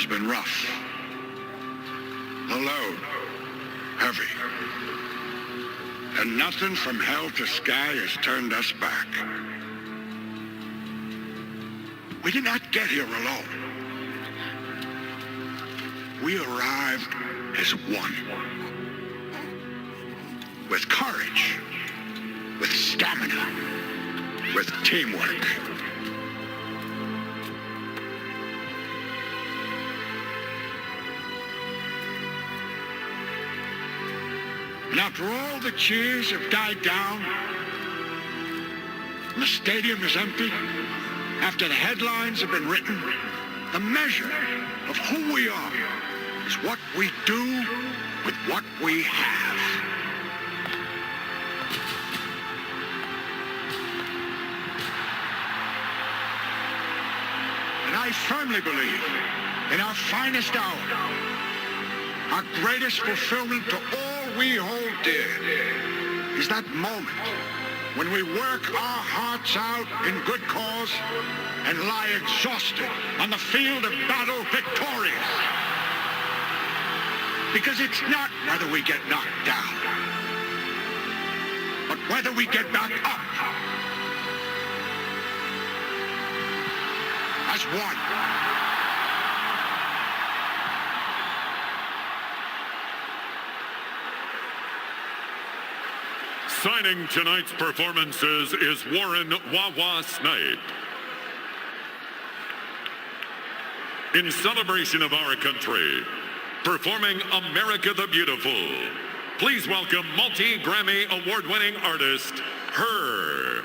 has been rough. The load, heavy. And nothing from hell to sky has turned us back. We did not get here alone. We arrived as one. With courage, with stamina, with teamwork. And after all the cheers have died down, and the stadium is empty, after the headlines have been written, the measure of who we are is what we do with what we have. And I firmly believe in our finest hour, our greatest fulfillment to all we hold dear is that moment when we work our hearts out in good cause and lie exhausted on the field of battle victorious. Because it's not whether we get knocked down, but whether we get back up as one. Signing tonight's performances is Warren Wawa Snipe. In celebration of our country, performing America the Beautiful, please welcome multi-Grammy award-winning artist, Her.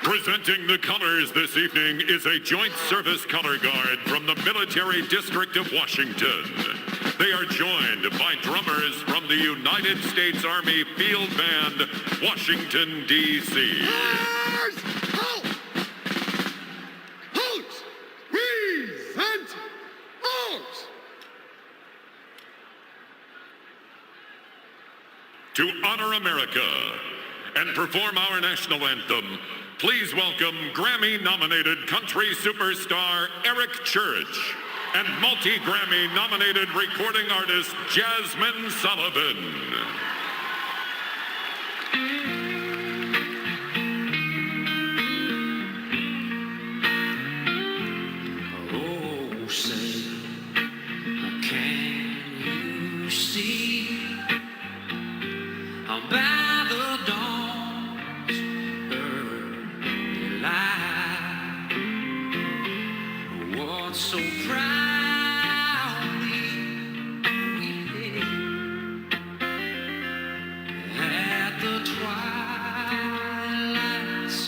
Presenting the colors this evening is a Joint Service Color Guard from the Military District of Washington. They are joined by drummers from the United States Army Field Band, Washington, D.C. Halt! Present arms! To honor America and perform our national anthem, Please welcome Grammy-nominated country superstar Eric Church and multi-Grammy-nominated recording artist Jasmine Sullivan. Oh, say, can you see by the dawn's early light what so proudly we hailed at the twilight's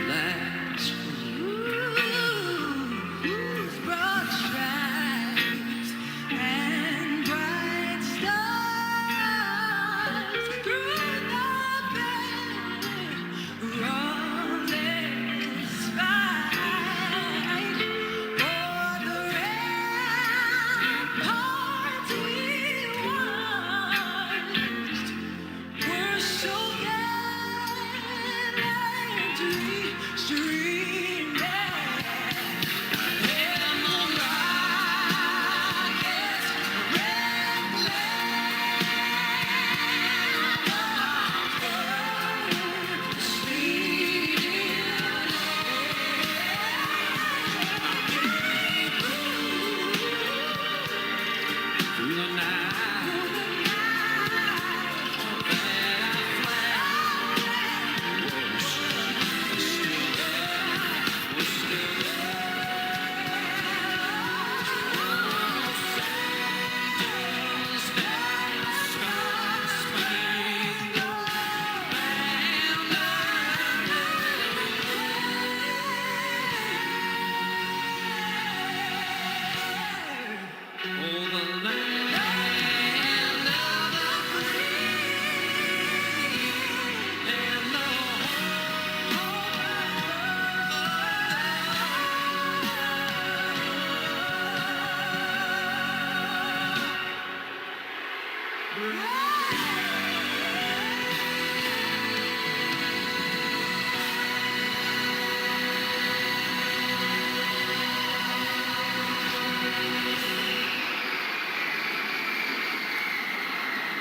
last gleam. Broad stripes and bright stars through the perilous fight. For the ramparts we watched were so gallantly streaming, and the rockets' red glare speeding through the night.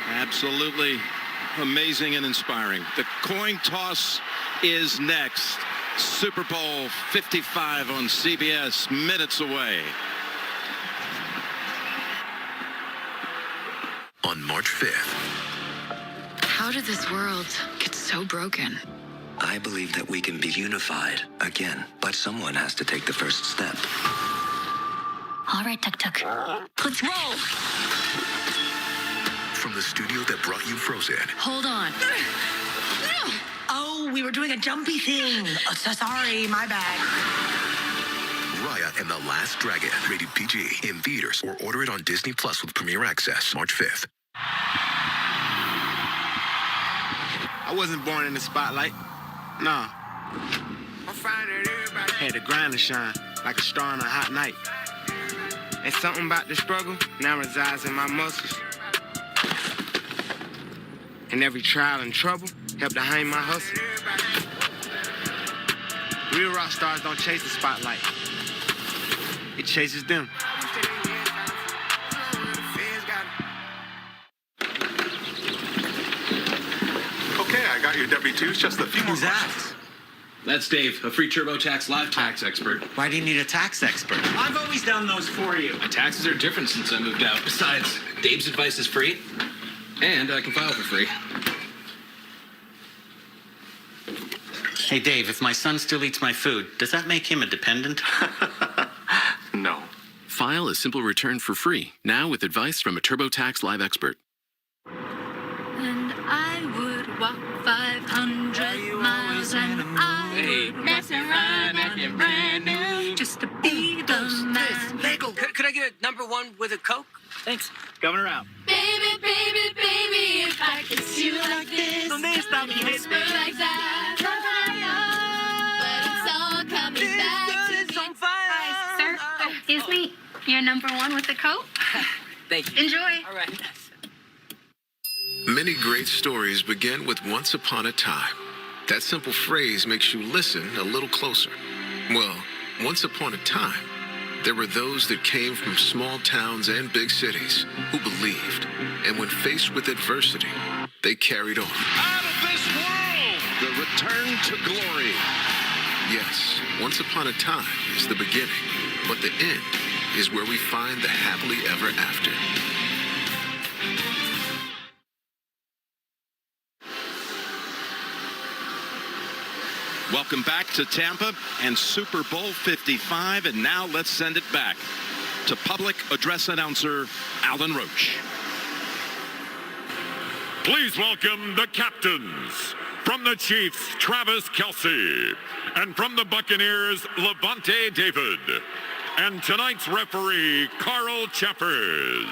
Absolutely amazing and inspiring. The coin toss is next. Super Bowl 55 on CBS, minutes away. On March 5th, How did this world get so broken? I believe that we can be unified again, but someone has to take the first step. All right, Tuk Tuk. Let's roll. from the studio that brought you Frozen, Hold on. Oh, we were doing a jumpy thing. Oh, so sorry, my bad. Raya and the Last Dragon, rated PG, in theaters or order it on Disney Plus with Premier Access, March 5th. I wasn't born in the spotlight. Nah. Had to grind and shine like a star on a hot night. And something about the struggle now resides in my muscles. And every trial and trouble helped to hang my hustle. Real rock stars don't chase the spotlight. It chases them. Okay, I got your W-2s. Just a few more Who's that? questions. That's Dave, a free TurboTax live tax expert. Why do you need a tax expert? I've always done those for you. My taxes are different since I moved out. Besides, Dave's advice is free, and I can file for free. Hey, Dave, if my son still eats my food, does that make him a dependent? No. File a simple return for free, now with advice from a TurboTax live expert. And I would walk 500 miles and I would mess around acting brand new just to be the man. Could I get a #1 with a Coke? Thanks. Governor out. Baby, baby, baby, if I kiss you like this, whisper like that, but it's all coming back to me. Hi, sir. Oh, excuse me. You're #1 with the coat? Thank you. Enjoy. All right. Many great stories begin with once upon a time. That simple phrase makes you listen a little closer. Well, once upon a time, there were those that came from small towns and big cities who believed, and when faced with adversity, they carried on. Out of this world! The return to glory. Yes, once upon a time is the beginning, but the end is where we find the happily ever after. Welcome back to Tampa and Super Bowl 55, and now let's send it back to public address announcer Alan Roach. Please welcome the captains. From the Chiefs, Travis Kelce. And from the Buccaneers, Levante David. And tonight's referee, Carl Chappers.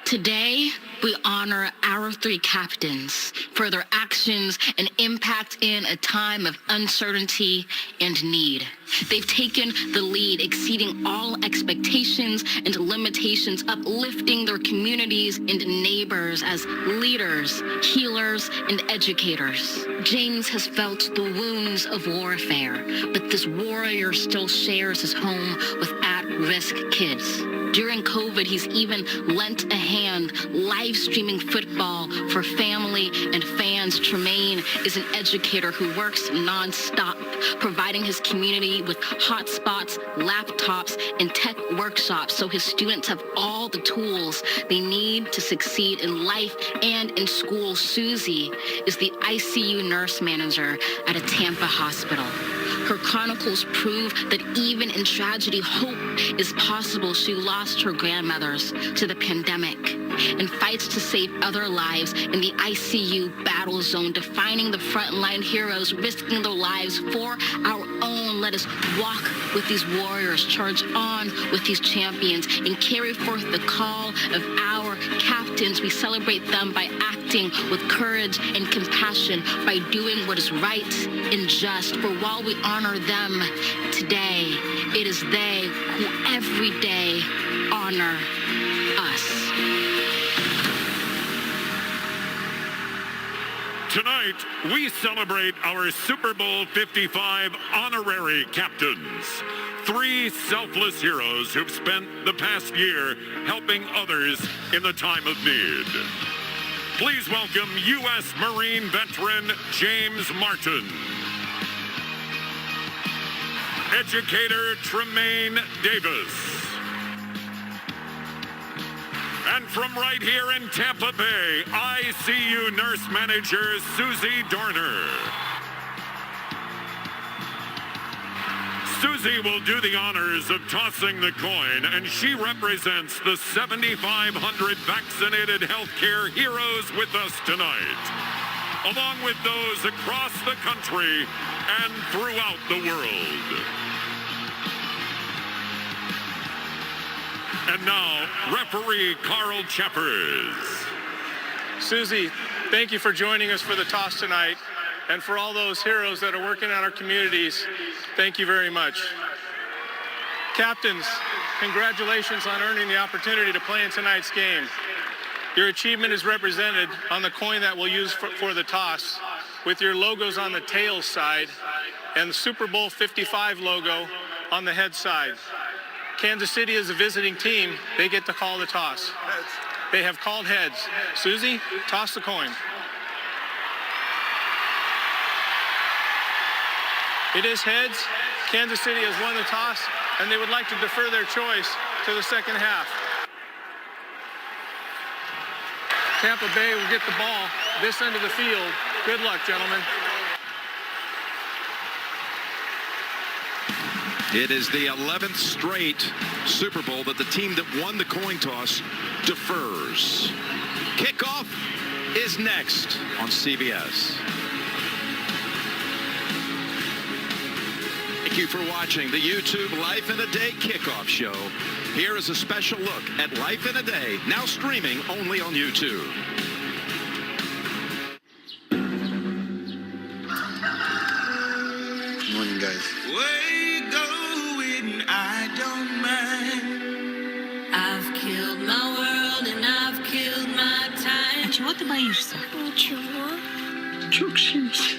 Today, we honor our three captains for their actions and impact in a time of uncertainty and need. They've taken the lead, exceeding all expectations and limitations, uplifting their communities and neighbors as leaders, healers, and educators. James has felt the wounds of warfare, but this warrior still shares his home with at-risk kids. During COVID, he's even lent a hand live streaming football for family and fans. Tremaine is an educator who works nonstop, providing his community with hotspots, laptops, and tech workshops so his students have all the tools they need to succeed in life and in school. Susie is the ICU nurse manager at a Tampa hospital. Her chronicles prove that even in tragedy, hope is possible. She lost her grandmothers to the pandemic and fights to save other lives in the ICU battle zone, defining the frontline heroes, risking their lives for our own. Let us walk with these warriors, charge on with these champions, and carry forth the call of our captains. We celebrate them by acting with courage and compassion, by doing what is right and just. For while we honor them today, it is they who every day honor us. Tonight, we celebrate our Super Bowl 55 honorary captains. Three selfless heroes who've spent the past year helping others in the time of need. Please welcome U.S. Marine veteran James Martin. Educator Tremaine Davis. And from right here in Tampa Bay, ICU nurse manager Susie Dorner. Susie will do the honors of tossing the coin, and she represents the 7,500 vaccinated healthcare heroes with us tonight, along with those across the country and throughout the world. And now, referee Carl Chappers. Susie, thank you for joining us for the toss tonight. And for all those heroes that are working on our communities, thank you very much. Captains, congratulations on earning the opportunity to play in tonight's game. Your achievement is represented on the coin that we'll use for the toss, with your logos on the tail side and the Super Bowl 55 logo on the head side. Kansas City is a visiting team. They get to call the toss. They have called heads. Susie, toss the coin. It is heads. Kansas City has won the toss, and they would like to defer their choice to the second half. Tampa Bay will get the ball this end of the field. Good luck, gentlemen. It is the 11th straight Super Bowl that the team that won the coin toss defers. Kickoff is next on CBS. Thank you for watching the YouTube Life in a Day kickoff show. Here is a special look at Life in a Day, now streaming only on YouTube. Good morning, guys. Way going, I don't mind. I've killed Hadi bayılsın. Çok şeyiz.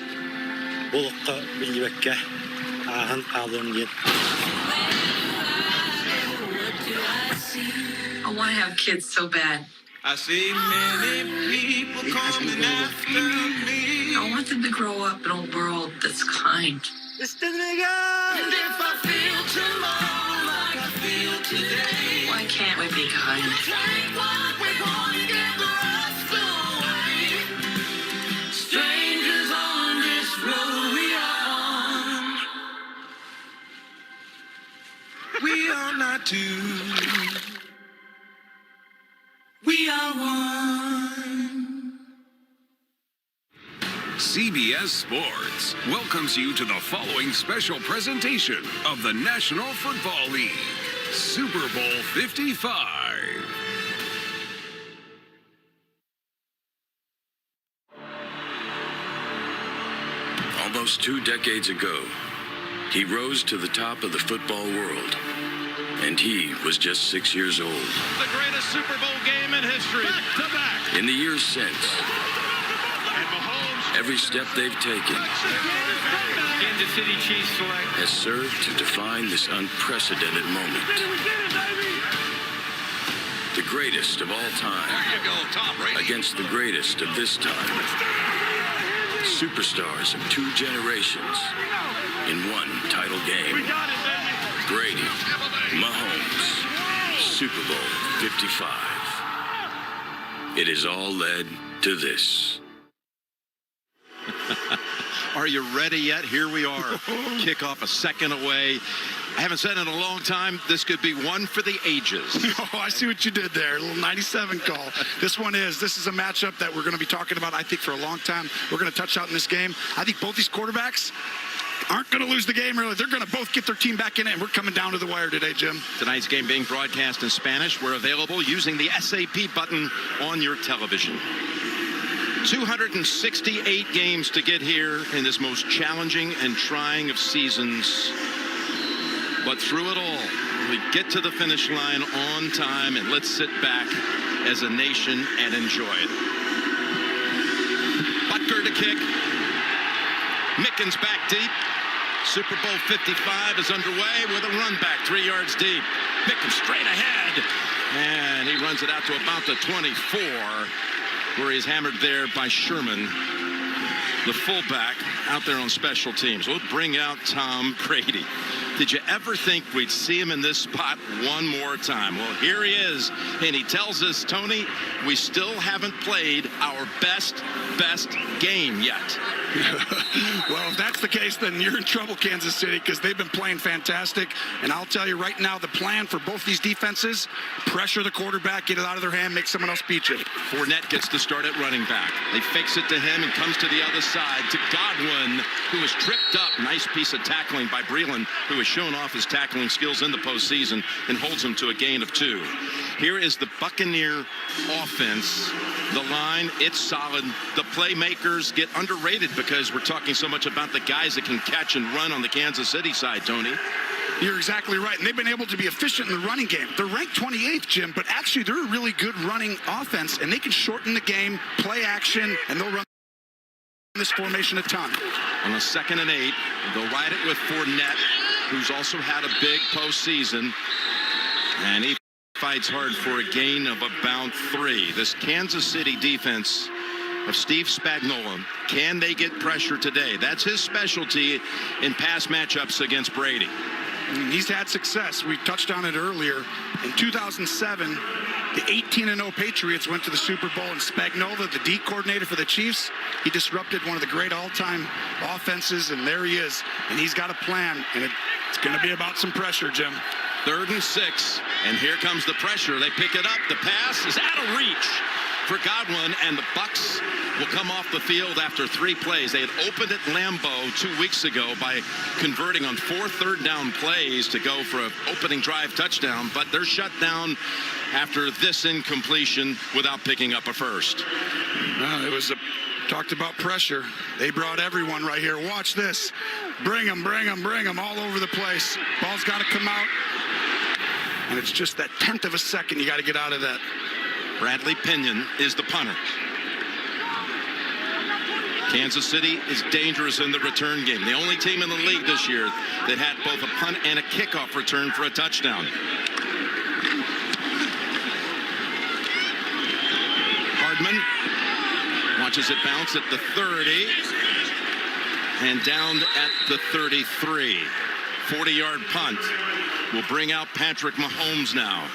Bulukka bilgibekke ahın aldığım yer. I want to have kids so bad. I see many people coming after me. I want them to grow up in a world that's kind. And if I feel tomorrow like I feel today, Why can't we be kind? take what we're gonna get the rest away. Strangers on this road we are on. We are not two. We are one. CBS Sports welcomes you to the following special presentation of the National Football League, Super Bowl 55. Almost 2 decades ago, he rose to the top of the football world, and he was just 6 years old. The greatest Super Bowl game in history. Back to back. In the years since, every step they've taken Kansas City Chiefs select. has served to define this unprecedented moment. The greatest of all time against the greatest of this time. Superstars of 2 generations in one title game. Brady, Mahomes, Super Bowl 55. It has all led to this. Are you ready yet? Here we are. Kickoff a second away. I haven't said in a long time, this could be one for the ages. Oh, I see what you did there. A little 97 call. This is a matchup that we're going to be talking about, I think, for a long time. We're going to touch out in this game. I think both these quarterbacks aren't going to lose the game, really. They're going to both get their team back in it, and we're coming down to the wire today, Jim. Tonight's game being broadcast in Spanish. We're available using the SAP button on your television. 268 games to get here in this most challenging and trying of seasons. But through it all, we get to the finish line on time, and let's sit back as a nation and enjoy it. Butker to kick. Mickens back deep. Super Bowl 55 is underway with a run back 3 yards deep. Mickens straight ahead. And he runs it out to about the 24, where he's hammered there by Sherman, the fullback, out there on special teams. We'll bring out Tom Brady. Did you ever think we'd see him in this spot one more time? Well, here he is, and he tells us, Tony, we still haven't played our best game yet. Well, if that's the case, then you're in trouble, Kansas City, because they've been playing fantastic. And I'll tell you right now, the plan for both these defenses, pressure the quarterback, get it out of their hand, make someone else beat you. Fournette gets to start at running back. They fakes it to him and comes to the other side to Godwin, who was tripped up. Nice piece of tackling by Breeland, who has shown off his tackling skills in the postseason and holds him to a gain of 2. Here is the Buccaneer offense. The line, it's solid. The playmakers get underrated because we're talking so much about the guys that can catch and run on the Kansas City side, Tony. You're exactly right. And they've been able to be efficient in the running game. They're ranked 28th, Jim, but actually they're a really good running offense, and they can shorten the game, play action, and they'll run this formation a ton. On a 2nd and 8, they'll ride it with Fournette, who's also had a big postseason, and he fights hard for a gain of about 3. This Kansas City defense of Steve Spagnuolo, can they get pressure today? That's his specialty in past matchups against Brady. He's had success. We touched on it earlier. In 2007, the 18-0 Patriots went to the Super Bowl, and Spagnuolo, the D coordinator for the Chiefs, he disrupted one of the great all-time offenses, and there he is. And he's got a plan, and it's going to be about some pressure, Jim. 3rd and 6, and here comes the pressure. They pick it up. The pass is out of reach for Godwin, and the Bucs will come off the field after 3 plays. They had opened at Lambeau 2 weeks ago by converting on 4 third-down plays to go for an opening drive touchdown, but they're shut down after this incompletion without picking up a first. It was talked about pressure. They brought everyone right here. Watch this. Bring them all over the place. Ball's got to come out. And it's just that 1/10 of a second you got to get out of that. Bradley Pinion is the punter. Kansas City is dangerous in the return game. The only team in the league this year that had both a punt and a kickoff return for a touchdown. Hardman watches it bounce at the 30 and down at the 33. 40-yard punt will bring out Patrick Mahomes now.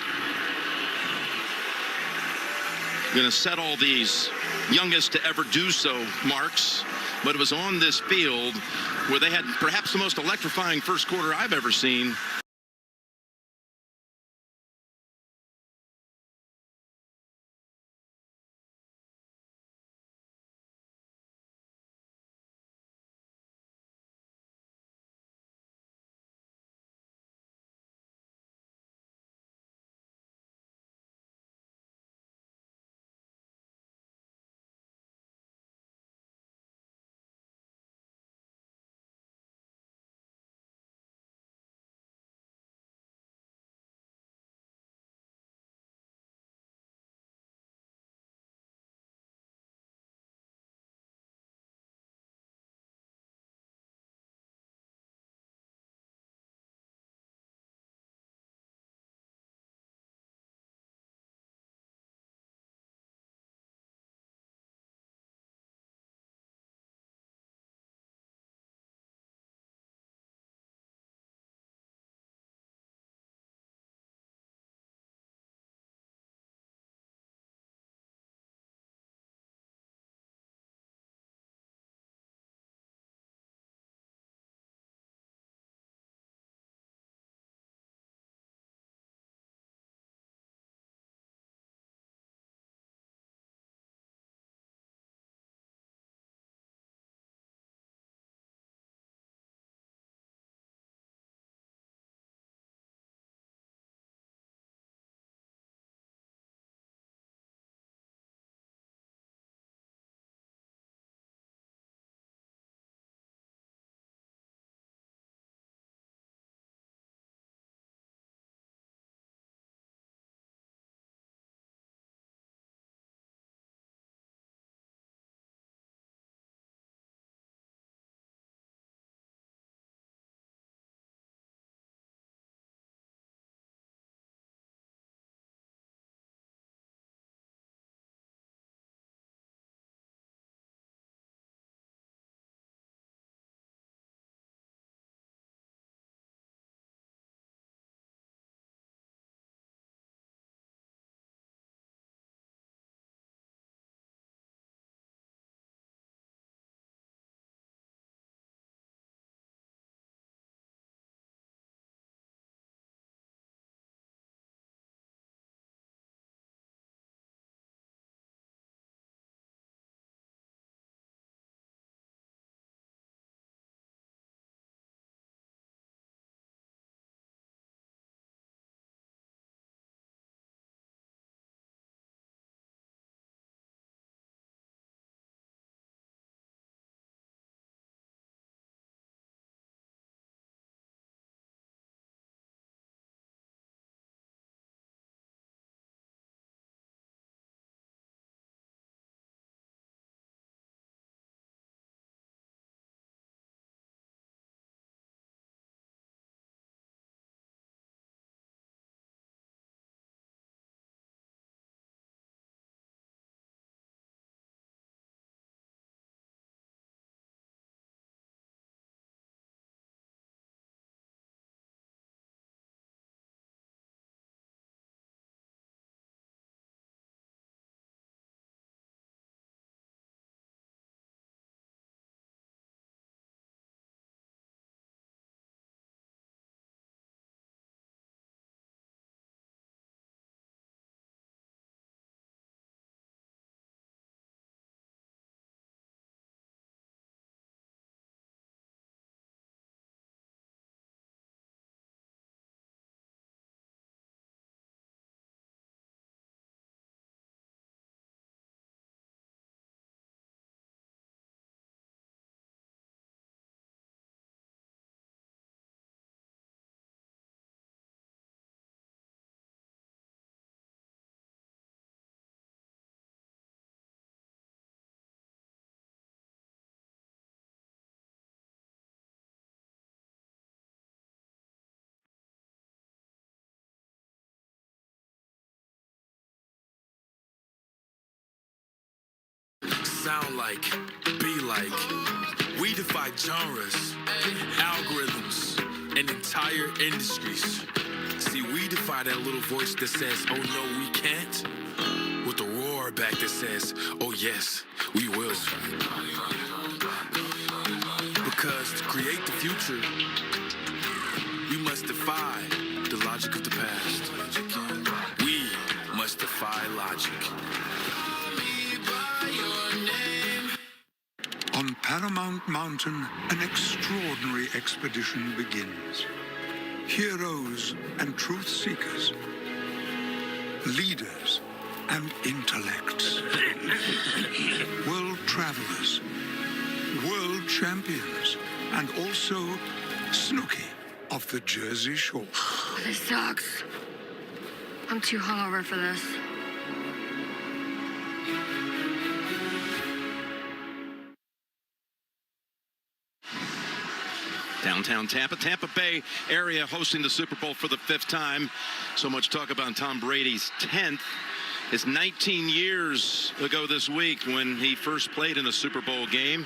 Going to set all these youngest to ever do so marks, but it was on this field where they had perhaps the most electrifying first quarter I've ever seen. sound like, be like. We defy genres, algorithms, and entire industries. See, we defy that little voice that says, oh no, we can't, with a roar back that says, oh yes, we will. Because to create the future, we must defy the logic of the past. We must defy logic. On Paramount Mountain, an extraordinary expedition begins. Heroes and truth seekers, leaders and intellects, world travelers, world champions, and also Snooki of the Jersey Shore. This sucks. I'm too hungover for this. Downtown Tampa, Tampa Bay area hosting the Super Bowl for the 5th time. So much talk about Tom Brady's 10th. It's 19 years ago this week when he first played in a Super Bowl game.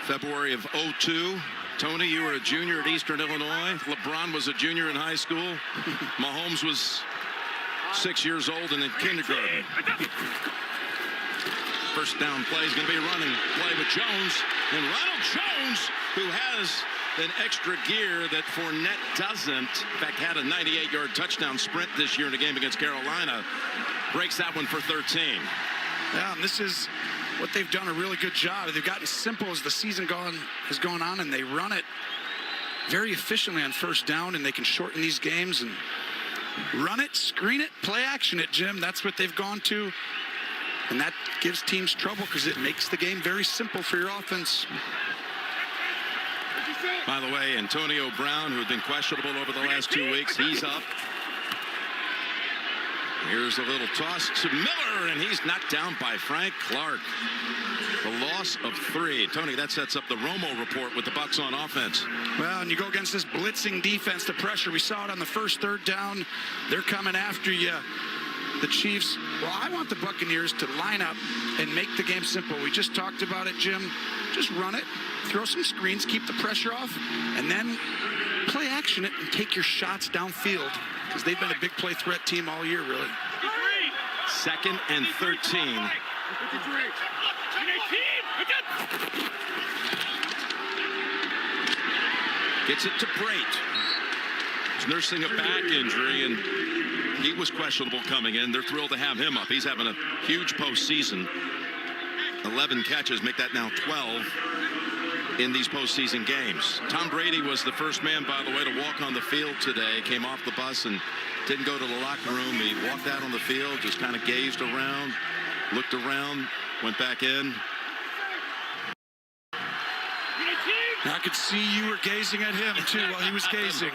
February of '02. Tony, you were a junior at Eastern Illinois. LeBron was a junior in high school. Mahomes was 6 years old and in kindergarten. First down play is going to be a running play with Jones. And Ronald Jones, who has an extra gear that Fournette doesn't, in fact, had a 98-yard touchdown sprint this year in a game against Carolina, breaks that one for 13. Yeah, and this is what they've done a really good job. They've gotten simple as the season has gone on, and they run it very efficiently on first down, and they can shorten these games and run it, screen it, play action it, Jim. That's what they've gone to, and that gives teams trouble because it makes the game very simple for your offense. By the way, Antonio Brown, who had been questionable over the last 2 weeks, he's up. Here's a little toss to Miller, and he's knocked down by Frank Clark. The loss of 3. Tony, that sets up the Romo report with the Bucs on offense. Well, and you go against this blitzing defense, the pressure. We saw it on the first third down. They're coming after you. The Chiefs, well, I want the Buccaneers to line up and make the game simple. We just talked about it, Jim. Just run it, throw some screens, keep the pressure off, and then play action it and take your shots downfield, because they've been a big play threat team all year, really. 2nd and 13. Gets it to Brate. He's nursing a back injury, and he was questionable coming in. They're thrilled to have him up. He's having a huge postseason. 11 catches, make that now 12 in these postseason games. Tom Brady was the first man, by the way, to walk on the field today. Came off the bus and didn't go to the locker room. He walked out on the field, just kind of gazed around, looked around, went back in. I could see you were gazing at him, too, while he was gazing.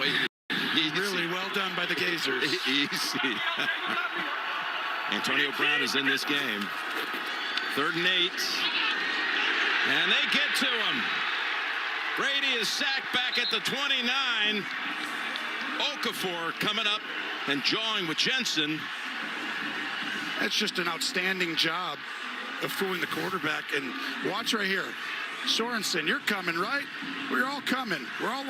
Really well done by the gazers. Easy. Antonio Brown is in this game. 3rd and 8. And they get to him. Brady is sacked back at the 29. Okafor coming up and jawing with Jensen. That's just an outstanding job of fooling the quarterback. And watch right here. Sorensen, you're coming, right? We're all coming. We're all